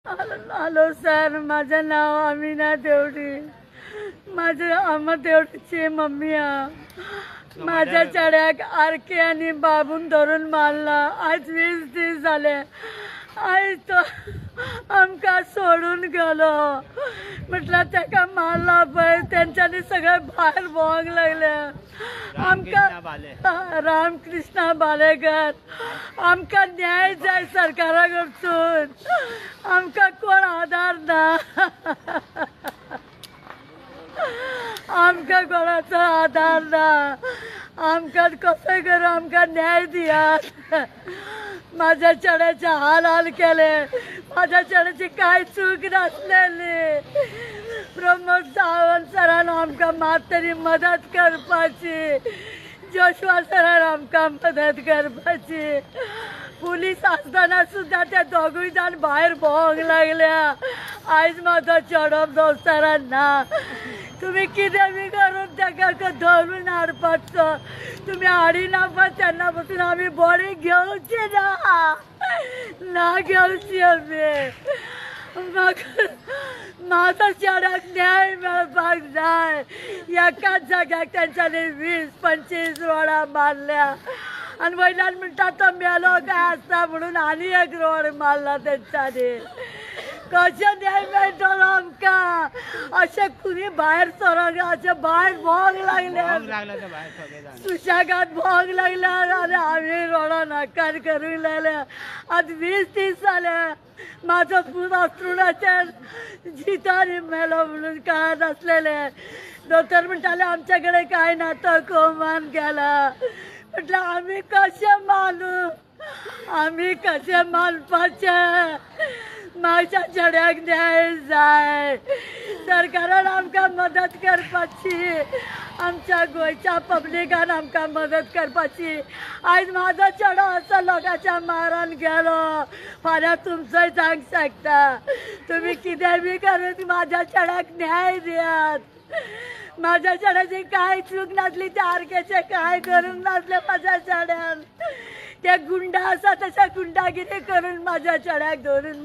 Hello sir, माझं नाव अमीना देवडी. माझं अम्मा देवडीची mummy आहे. माझ्या चढ्याक आरके आणि बाबून धरून मारला. आज 20 दीस झाले. आज तो आमका सोडून गेलो. म्हटलं त्याका मारला पण त्यांच्यानी सगळे बाहेर भोंग लागले. आमका रामकृष्ण बालेकर आमका न्याय जाय सरकाराकडसून. आमका कोण आधार ना. आमका कोणाचा आधार ना. आमका कसं करू, आमका न्याय दियात. माझ्या चढ्याचे हाल केले. माझ्या चढ्याची काय चूक नसलेली. प्रमोद सावंत सरान आमका मातरी मदत करपाची. जोशवा सरान आमका मदत करपाची. पुलीस असताना सुद्धा त्या दोघूय जाण बाहेर भोंग लागल्या. आयज माझो चढप दोस्तारांना. तुम्ही कितें बी करून ताका धरून हाडपाचो. तुम्ही हाडिना पण त्यांना बसून आम्ही बॉडी घेवची ना घेवची आमी. माझा चढाक न्याय मेळपाक जाय. एकाच जाग्याक त्यांच्यानी 20-25 रोडा मारल्या आणि वयल्यान म्हणटा तो मेलो काय आसता म्हणून आनी एक रोड मारला त्यांच्यानी. कशें न्याय मेळटलो आमकां. अशें कुणी भायर सरोंक अशें भायर भोंग लागले. सुशेगाद भोंग लागल्या आनी आमी रोडा नाकार करूंक लागले. आज 20 दीस जाले. माझं पूत अत्रुणाचेर जितानी मेलो म्हणून कळत असलेले. दोतोर म्हणटाले आमच्याकडे काय ना तो कोमान गेला. म्हटलं आम्ही कशें मानू. आम्ही कशें मानपाचें. माझ्या चढ्याक न्याय जाय. सरकारान आमकां मदत करपाची. आमच्या गोंयच्या पब्लिकान आमकां मदत करपाची. आयज म्हाजो चेडो असो लोकांच्या मारान गेलो. फाल्यां तुमचोय जावंक शकता. तुम्ही कितें बी करून माझ्या चेड्याक न्याय दियात. माझ्या चेड्याची काय चूक नासली. त्या आरकेचे काय करून नासले माझ्या चेड्यान. ते गुंडा आसा तशा गुंडागिरी करून माझ्या चेड्याक धरून